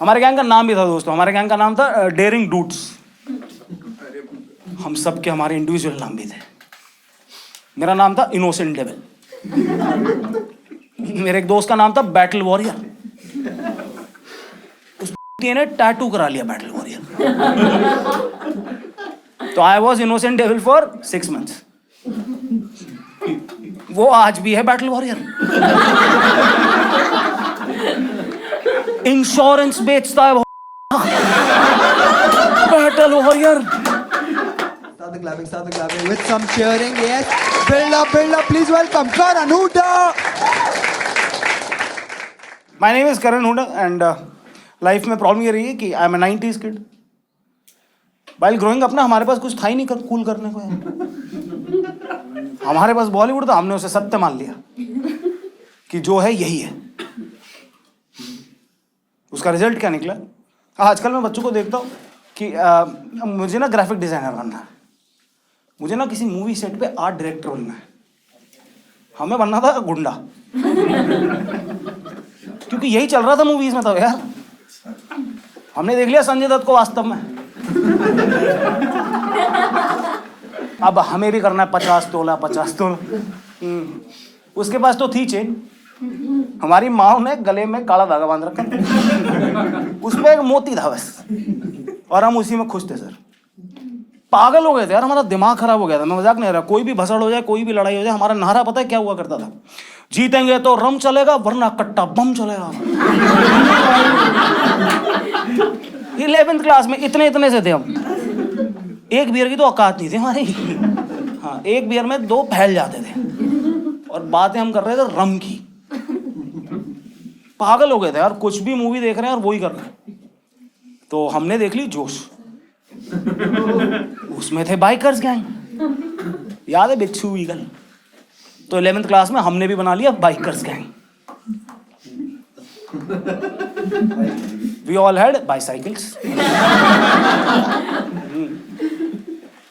हमारे गैंग का नाम भी था दोस्तों, हमारे गैंग का नाम था डेयरिंग डूड्स। हम सब के हमारे इंडिविजुअल नाम भी थे। मेरा नाम था इनोसेंट डेविल। मेरे एक दोस्त का नाम था बैटल वॉरियर। उस ने टैटू करा लिया बैटल वॉरियर। तो I was innocent devil for 6 months। वो आज भी है बैटल वॉरियर। इंश्योरेंस बेचता है battle warrior. Start the clapping with some cheering. Yes, build up. Please welcome Karan Hooda. My name is Karan Hooda and life में problem ये रही है कि I am 90s kid. While growing up ना हमारे पास कुछ था ही नहीं कूल करने को यार। हमारे पास बॉलीवुड था, हमने उसे सत्य मान लिया कि जो है यही है। उसका रिजल्ट क्या निकला? आजकल मैं बच्चों को देखता हूँ कि मुझे ना ग्राफिक डिजाइनर बनना है, मुझे ना किसी मूवी सेट पे आर्ट डायरेक्टर बनना है। हमें बनना था गुंडा, क्योंकि यही चल रहा था मूवीज में। तो यार हमने देख लिया संजय दत्त को वास्तव में। अब हमें भी करना है 50 तोला। उसके पास तो थी चेन, हमारी माँ ने गले में काला धागा बांध रखा, उसमें एक मोती था बस, और हम उसी में खुश थे सर। पागल हो गए थे यार, हमारा दिमाग खराब हो गया था। मैं मजाक नहीं रहा। कोई भी भसड़ हो जाए, कोई भी लड़ाई हो जाए, हमारा नारा पता है क्या हुआ करता था? जीतेंगे तो रम चलेगा, वरना कट्टा बम चलेगा। 11th क्लास में इतने से थे हम। एक बियर की तो औकात नहीं थी हमारी। हाँ, एक बियर में 2 फैल जाते थे, और बातें हम कर रहे थे रम की। पागल हो गए थे यार, कुछ भी मूवी देख रहे हैं और वही कर रहे हैं। तो हमने देख ली जोश, उसमें थे बाइकर्स गैंग, याद है बिच्छू ईगल? तो 11th क्लास में हमने भी बना लिया bikers gang. We all had bicycles.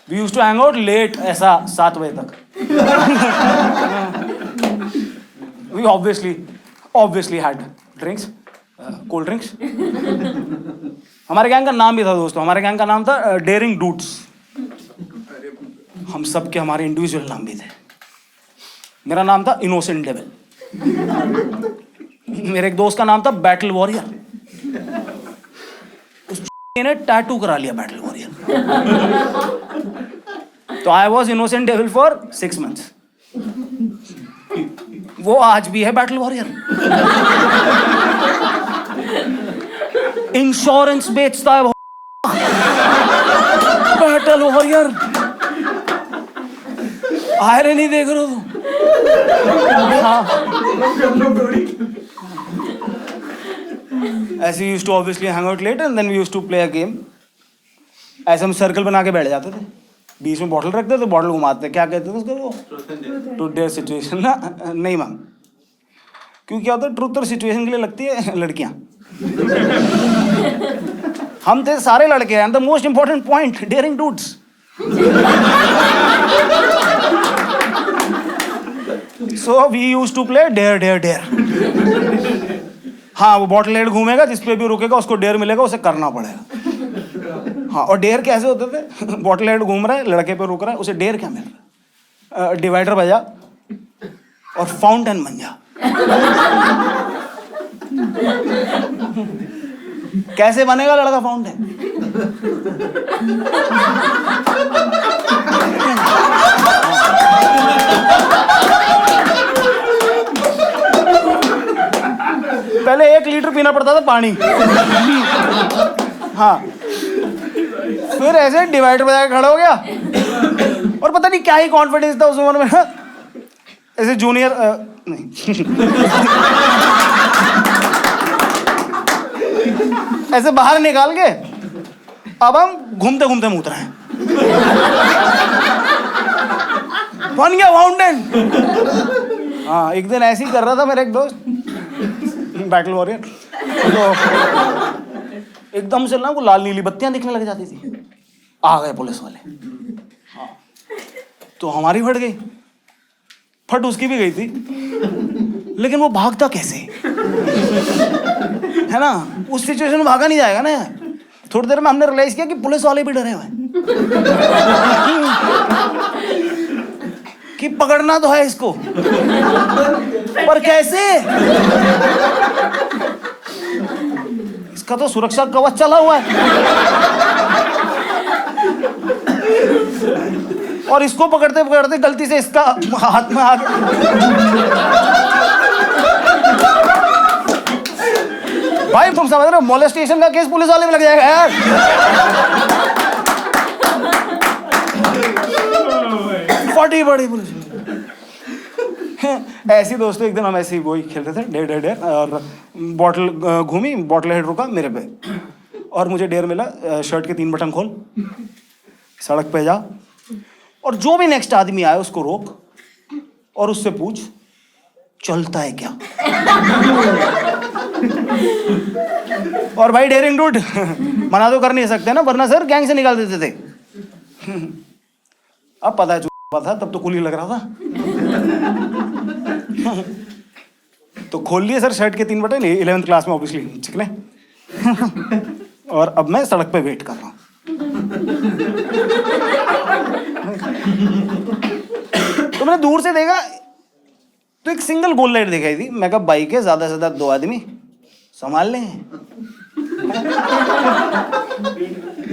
We used to hang out late, ऐसा 7 बजे तक। We obviously had drinks, cold drinks. हमारे गैंग का नाम भी था दोस्तों, हमारे गैंग का नाम था डेयरिंग डूड्स। हम सब के हमारे इंडिविजुअल नाम भी थे। मेरा नाम था इनोसेंट डेविल। मेरे एक दोस्त का नाम था बैटल वॉरियर। उस ने टैटू करा लिया बैटल वॉरियर। तो I was innocent devil for 6 months। वो आज भी है बैटल वॉरियर। इंश्योरेंस बेचता है बैटल वॉरियर। आयरनी देख रहे हो तुम? हाँ। ऐसे used to obviously hang out late and then we used to play a game. ऐसे हम सर्कल बना के बैठ जाते थे, बीच में बॉटल रखते थे, बॉटल घुमाते, क्या कहते थे उसको, वो ट्रूथ डेयर सिचुएशन ना? नहीं मैम, क्यों क्या होता है, ट्रूथ और सिचुएशन के लिए लगती है लड़कियां। हम थे सारे लड़के हैं। The most important point, daring dudes. So we used to play dare. हाँ, वो बॉटल हेड घूमेगा, जिस पे भी रुकेगा उसको डेयर मिलेगा, उसे करना पड़ेगा। हाँ, और डेयर कैसे होते थे? बॉटल हेड घूम रहा है, लड़के पे रुक रहा है, उसे डेयर क्या मिल रहा है? डिवाइडर बजा और फाउंटेन बन जा। कैसे बनेगा लड़का फाउंटेन? पहले 1 लीटर पीना पड़ता था पानी। हाँ, फिर ऐसे डिवाइडर बजा के खड़ा हो गया, और पता नहीं क्या ही कॉन्फिडेंस था उस उम्र में। ऐसे जूनियर नहीं ऐसे बाहर निकाल के अब हम घूमते घूमते मुँह रहे हैं। बन गया फाउंटेन। हाँ, एक दिन ऐसे ही कर रहा था मेरा एक दोस्त, बैटल वॉरियर। तो एकदम से ना वो लाल नीली बत्तियां दिखने लग जाती थी। आ गए पुलिस वाले। हाँ, तो हमारी फट गई, फट उसकी भी गई थी, लेकिन वो भागता कैसे? है ना, उस सिचुएशन में भागा नहीं जाएगा ना यार। थोड़ी देर में हमने रियलाइज किया कि पुलिस वाले भी डरे हुए हैं कि पकड़ना तो है इसको, पर कैसे? इसका तो सुरक्षा कवच चला हुआ है और इसको पकड़ते पकड़ते गलती से इसका हाथ में आ गया। भाई तुम समझ रहे हो, मोलेस्टेशन का केस पुलिस वाले में लग जाएगा यार। फटी बड़ी पुलिस। ऐसी दोस्तों, एक दिन हम ऐसे ही वही खेल रहे थे, डेर डेर डेर, और बॉटल घूमी, बॉटल हेड रुका मेरे पे और मुझे डेर मिला, शर्ट के 3 बटन खोल, सड़क पे जा और जो भी नेक्स्ट आदमी आए उसको रोक और उससे पूछ चलता है क्या। और भाई डेयरिंग डूड, मना तो कर नहीं सकते ना, वरना सर गैंग से निकाल देते थे। अब पता है था, तब तो कुली लग रहा था। तो खोल लिए सर शर्ट के 3 बटन, 11th क्लास में ऑब्वियसली चिकने। और अब मैं सड़क पे वेट कर रहा हूँ। तो मैंने दूर से देखा तो एक सिंगल गोल लाइट दिखाई थी। मैं कहा बाइक है, ज्यादा से ज्यादा 2 आदमी संभाल लें।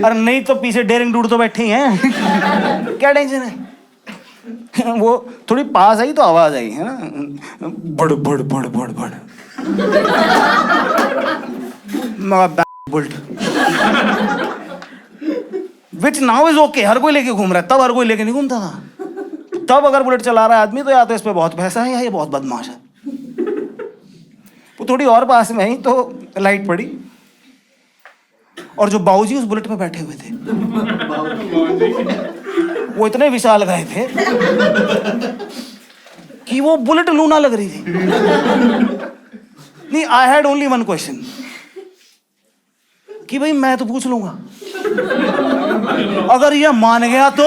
अरे नहीं तो पीछे डेयरिंग डूड तो बैठे ही हैं। क्या टेंशन है। वो थोड़ी पास आई तो आवाज आई है ना, बड़ बड़ बड़ बड़ बड़ bullet, which now is okay. हर कोई लेके घूम रहा है, तब हर कोई लेके नहीं घूमता था। तब अगर बुलेट चला रहा है आदमी तो या तो इस पे बहुत पैसा है या ये बहुत बदमाश है। वो थोड़ी और पास में आई तो लाइट पड़ी और जो बाबूजी उस बुलेट पे बैठे हुए थे वो इतने विशाल गए थे कि वो बुलेट लूना लग रही थी। नहीं, आई हैड ओनली 1 क्वेश्चन कि भाई मैं तो पूछ लूंगा, अगर ये मान गया तो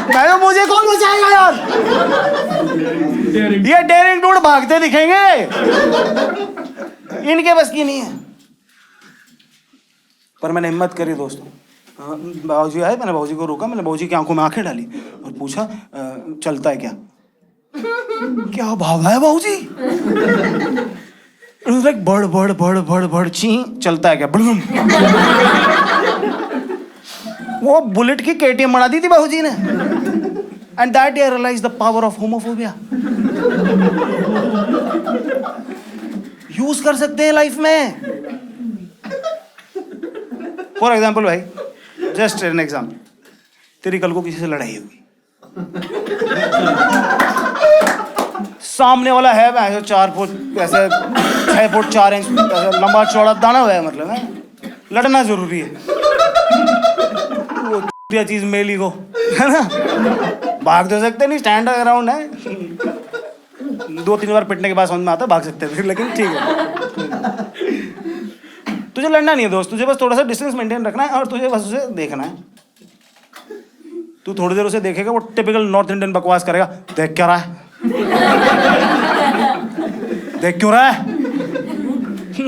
मैं, मुझे कौन बचाएगा यार। ये डेयरिंग डूड भागते दिखेंगे, इनके बस की नहीं है। पर मैंने हिम्मत करी दोस्तों। बाबूजी आए, मैंने बाबूजी को रोका, मैंने बाबूजी की आंखों में आंखें डाली और पूछा चलता है क्या। क्या भागा है बाबूजी। लाइक बड़ बड़ बड़ बड़ बड़ ची, चलता है क्या। बड़ूम। वो बुलेट की KTM बना दी थी बाबूजी ने। And that I realize the power of homophobia. Use कर सकते हैं लाइफ में। फॉर एग्जाम्पल भाई, जस्ट एन एग्जाम्पल, तेरी कल को किसी से लड़ाई होगी, सामने वाला है जो 4 फुट ऐसे 6 फुट 4 इंच लंबा चौड़ा दाना हुआ है, मतलब है लड़ना जरूरी है। वो चीज मेली को, है ना, भाग तो सकते नहीं, स्टैंड ग्राउंड है। 2-3 बार पिटने के बाद समझ में आता भाग सकते थे, लेकिन ठीक है। तुझे लड़ना नहीं है दोस्त, तुझे बस थोड़ा सा डिस्टेंस मेंटेन रखना है और तुझे बस उसे देखना है। तू थोड़ी देर उसे देखेगा, वो टिपिकल नॉर्थ इंडियन बकवास करेगा, देख क्या रहा है, देख क्यों रहा है।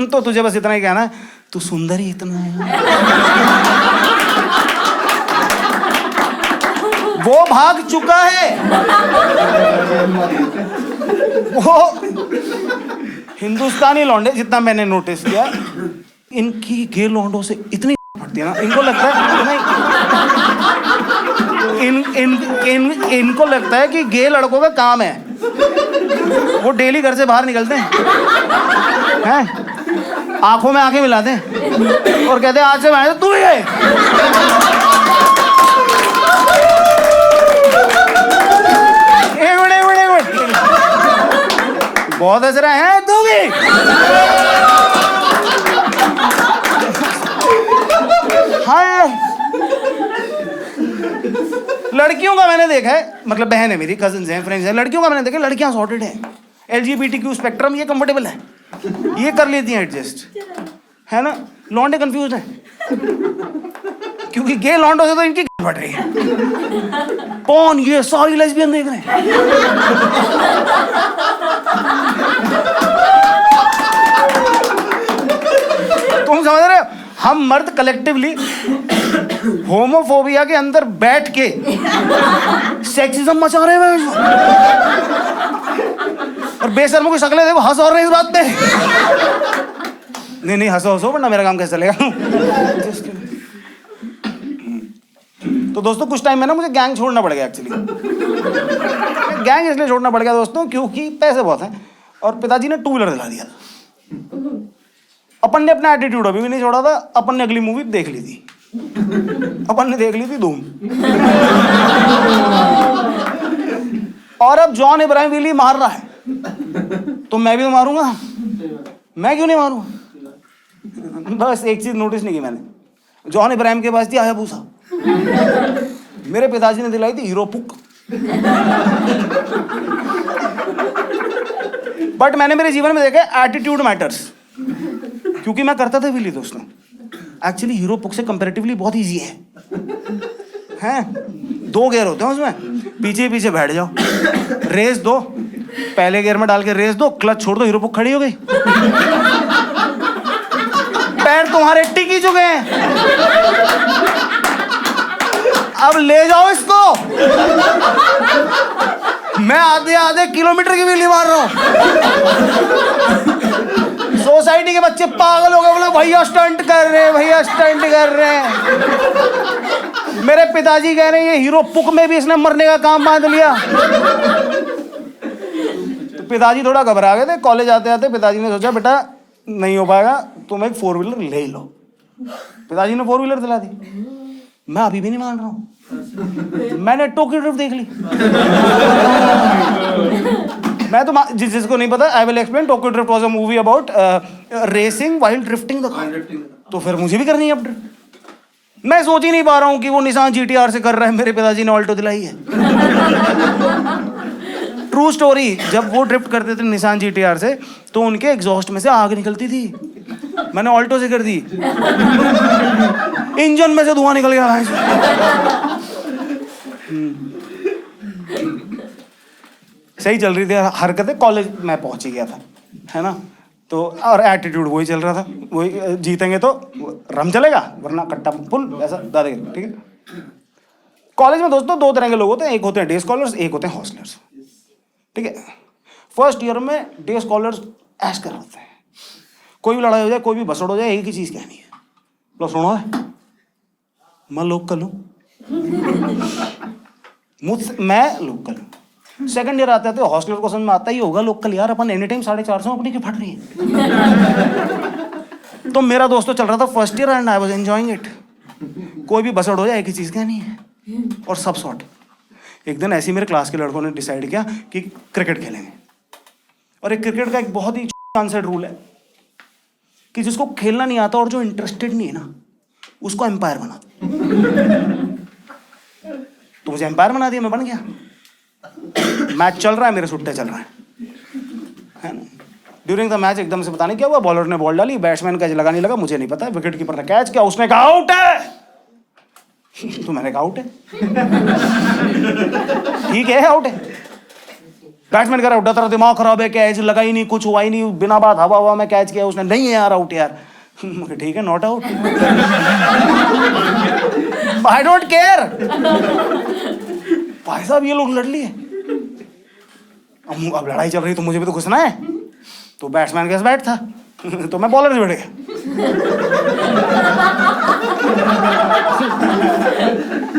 तो तुझे बस इतना ही कहना है, तू सुंदर ही इतना है। वो भाग चुका है। वो हिंदुस्तानी लौंडे, जितना मैंने नोटिस किया, इनकी गे लौंडों से इतनी फटती है ना, इनको लगता है नहीं, इनको लगता है कि गे लड़कों का काम है। वो डेली घर से बाहर निकलते हैं, आंखों में आंखें मिलाते हैं और कहते हैं आज से मैं तू ही है। बहुत हंस रहे हैं, तू भी। हाँ, लड़कियों का मैंने देखा है, मतलब बहन है मेरी, कजिन्स हैं, फ्रेंड्स हैं, लड़कियों का मैंने देखा, लड़कियां सॉर्टेड हैं। LGBTQ स्पेक्ट्रम ये कंफर्टेबल है, ये कर लेती हैं एडजस्ट, है ना। लौंडे कंफ्यूज हैं क्योंकि गे लौंडों से तो इनकी बढ़ रही है। कौन ये सारी लेस्बियन देख रहे हैं। समझ रहे हो? हम मर्द कलेक्टिवली होमोफोबिया के अंदर बैठ के सेक्सिज्म मचा रहे हैं और बेशर्मों की शक्लें देखो, हंस और रहे हैं इस बात पे। नहीं हंसो वरना मेरा काम कैसे चलेगा। तो दोस्तों कुछ टाइम में ना मुझे गैंग छोड़ना पड़ गया एक्चुअली। गैंग इसलिए छोड़ना पड़ गया दोस्तों क्योंकि पैसे बहुत हैं और पिताजी ने 2 व्हीलर दिला दिया। अपन ने अपना एटीट्यूड अभी भी नहीं छोड़ा था। अपन ने अगली मूवी देख ली थी। अपन ने देख ली थी धूम। और अब जॉन इब्राहिम विली मार रहा है तो मैं भी तो मारूंगा। मैं क्यों नहीं मारूंगा? बस एक चीज नोटिस नहीं की मैंने, जॉन इब्राहिम के पास थी हायाबुसा, मेरे पिताजी ने दिलाई थी हीरो पुक। बट मैंने मेरे जीवन में देखा एटीट्यूड मैटर्स, क्योंकि मैं करता था विली दोस्तों। एक्चुअली हीरो पुक से कंपैरेटिवली बहुत इजी है। 2 गियर होते हैं उसमें, पीछे पीछे बैठ जाओ, रेस दो, पहले गियर में डाल के रेस दो, क्लच छोड़ दो, हीरो पुक खड़ी हो गई। पैर तुम्हारे टिक ही चुके हैं, अब ले जाओ इसको। मैं आधे किलोमीटर की व्हीली मार रहा हूं। सोसाइटी के बच्चे पागल हो गए, बोले भैया स्टंट कर रहे हैं, भैया स्टंट कर रहे हैं। मेरे पिताजी कह रहे हैं ये हीरो पुक में भी इसने मरने का काम बांध लिया। तो पिताजी थोड़ा घबरा गए थे। कॉलेज आते आते पिताजी ने सोचा बेटा नहीं हो पाएगा, तुम एक 4 व्हीलर ले ही लो। पिताजी ने 4 व्हीलर दिला दी। मैं अभी भी नहीं मान रहा हूँ। मैंने टोक्यो ड्रिफ्ट देख ली। मैं तो जिसको नहीं पता, I will explain. Tokyo drift was a movie about racing while drifting the car. तो फिर मुझे भी करनी है अब ड्रिफ्ट। मैं सोच ही नहीं पा रहा हूँ कि वो निसान GTR से कर रहा है, मेरे पिताजी ने ऑल्टो दिलाई है। ट्रू स्टोरी, जब वो ड्रिफ्ट करते थे निसान GTR से तो उनके एग्जॉस्ट में से आग निकलती थी। मैंने ऑल्टो से कर दी, इंजन में से धुआं निकल गया। सही चल रही थी हरकतें, कॉलेज में पहुंच ही गया था, है ना। तो और एटीट्यूड वही चल रहा था, वही जीतेंगे तो रम चलेगा वरना कट्टा फुल, ऐसा दादागिरी। ठीक है। कॉलेज में दोस्तों 2 तरह के लोग होते हैं, एक होते हैं डे स्कॉलर्स, एक होते हैं हॉस्टलर्स। ठीक है। फर्स्ट ईयर में डे स्कॉलर्स ऐश कर होते हैं, कोई भी लड़ाई हो जाए, कोई भी भसड़ हो जाए, एक ही चीज कहनी है, लो सुनो है मैं लोकल हूँ, मुझसे मैं लोकल हूँ। सेकंड ईयर आते आते हॉस्टलर को समझ में आता ही होगा लोकल यार अपन एनी टाइम 450 अपनी की फट रही है। तो मेरा दोस्तों चल रहा था first year and I was enjoying it. कोई भी भसड़ हो जाए एक ही चीज कहनी है और सब सॉर्ट। एक दिन ऐसे ही मेरे क्लास के लड़कों ने डिसाइड किया कि क्रिकेट खेलेंगे। और एक क्रिकेट का एक बहुत ही आंसर्ड रूल है कि जिसको खेलना नहीं आता और जो इंटरेस्टेड नहीं है ना उसको एम्पायर बना दो। तो मुझे एम्पायर बना दिया, मैं बन गया। मैच चल रहा है, मेरे सुट्टे चल रहा है ना। ड्यूरिंग द मैच एकदम से पता नहीं क्या हुआ, बॉलर ने बॉल डाली, बैट्समैन कैच लगा नहीं लगा मुझे नहीं पता, विकेट कीपर ने कैच किया, उसने कहा आउट है। तो मैंने कहा आउट है। ठीक है आउट है। बैट्समैन कह रहा उठा तेरा दिमाग खराब है, कैच लगा ही नहीं, कुछ हुआ ही नहीं, बिना बात हवा हुआ में कैच किया। उसने नहीं है यार आउट यार। ठीक है not out. I don't care. भाई साहब ये लोग लड़ लिए, अब लड़ाई चल रही तो मुझे भी तो घुसना है। तो बैट्समैन के पास बैट था तो मैं बॉलर से बैठ गया।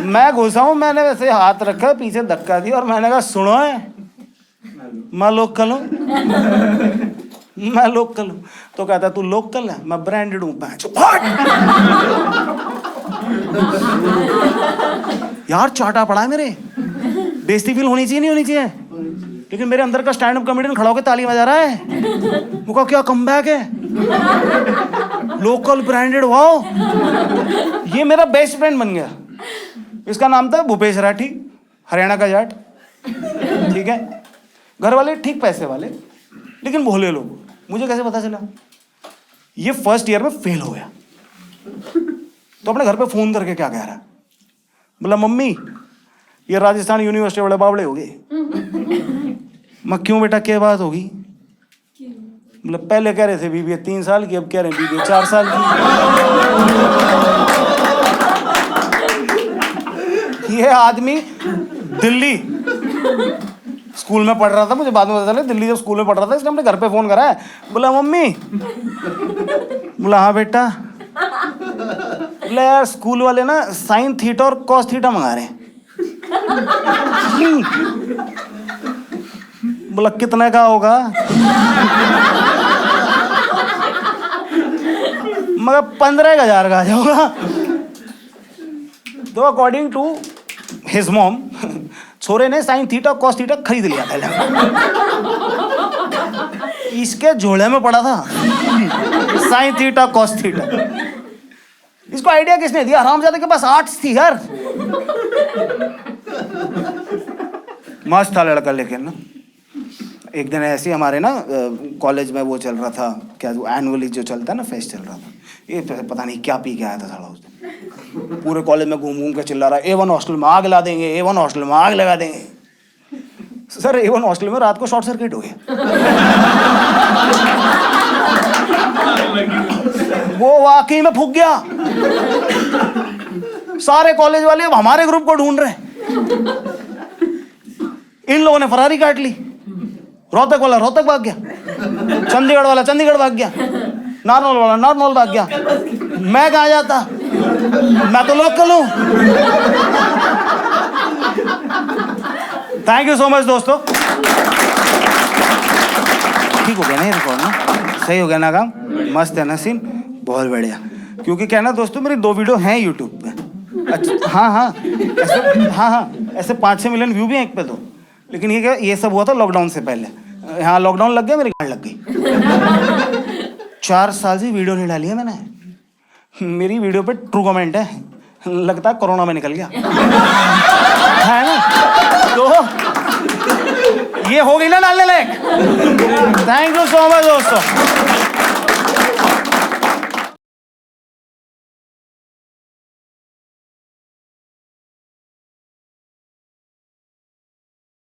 मैं घुसा हूं, मैंने वैसे हाथ रखा, पीछे धक्का दिया और मैंने कहा सुनो है मैं लोकल हूं, मैं लोकल हूं। तो कहता तू लोकल है, मैं ब्रांडेड हूं। यार चाटा पड़ा है मेरे, बेइज्जती फील होनी चाहिए नहीं होनी चाहिए, लेकिन मेरे अंदर का स्टैंड अप कॉमेडियन खड़ा होकर ताली बजा रहा है। मुझे क्या कमबैक है, लोकल ब्रांडेड, वाओ। ये मेरा बेस्ट फ्रेंड बन गया। इसका नाम था भूपेश राठी, हरियाणा का जाट। ठीक है। घर वाले ठीक पैसे वाले लेकिन भोले लोग। मुझे कैसे पता चला? ये फर्स्ट ईयर में फेल हो गया तो अपने घर पे फोन करके क्या कह रहा है, बोला मम्मी ये राजस्थान यूनिवर्सिटी वाले बावड़े हो गए। मैं क्यों बेटा क्या बात होगी? मतलब पहले कह रहे थे बीबीए 3 साल की, अब कह रहे हैं बीबीए 4 साल की। ये आदमी दिल्ली स्कूल में पढ़ रहा था, मुझे बाद में पता चला दिल्ली जब स्कूल में पढ़ रहा था, इसने अपने घर पे फोन करा है, बोला मम्मी, बोला हाँ बेटा, बोला यार स्कूल वाले ना साइन थीटा और कॉस थीटा मंगा रहे हैं। बोला कितने का होगा? मगर 15,000 का आ जाऊंगा। तो अकॉर्डिंग टू हिज मॉम, छोरे ने साइन थीटा कॉस थीटा खरीद लिया पहले। इसके झोले में पड़ा था साइन थीटा कॉस थीटा। इसको आइडिया किसने दिया? हरामजादे के पास आर्ट्स थी यार। मस्त था लड़का, लेकिन ना एक दिन ऐसे हमारे ना कॉलेज में वो चल रहा था, क्या एनुअली जो चलता है ना, फेस्ट चल रहा था। ये पता नहीं क्या पी के आया था साला उस दिन, पूरे कॉलेज में घूम घूम के चिल्ला रहा है A1 हॉस्टल में आग ला देंगे, A1 हॉस्टल में आग लगा देंगे। सर A1 हॉस्टल में रात को शॉर्ट सर्किट हो गया। वो वाकई में फूक गया। सारे कॉलेज वाले अब हमारे ग्रुप को ढूंढ रहे हैं। इन लोगों ने फरारी काट ली, रोहतक वाला रोहतक भाग गया, चंडीगढ़ वाला चंडीगढ़ भाग गया, नारनौल वाला नारनौल भाग गया। मैं कहाँ जाता? मैं तो लोकल हूँ। थैंक यू सो मच दोस्तों। ठीक हो गया ना ये रिकॉर्ड ना? सही हो गया ना काम? मस्त है ना सीन? बहुत बढ़िया। क्योंकि क्या ना दोस्तों, मेरी 2 वीडियो हैं यूट्यूब पे। अच्छा हाँ, ऐसे 5-6 मिलियन व्यू भी हैं एक पे तो। लेकिन ये क्या, ये सब हुआ था लॉकडाउन से पहले। हाँ लॉकडाउन लग गया, मेरी गांड लग गई। 4 साल से वीडियो नहीं डाली है मैंने। मेरी वीडियो पे ट्रू कमेंट है, लगता है कोरोना में निकल गया है ना। तो ये हो गई ना डालने लायक। थैंक यू सो मच दोस्तों।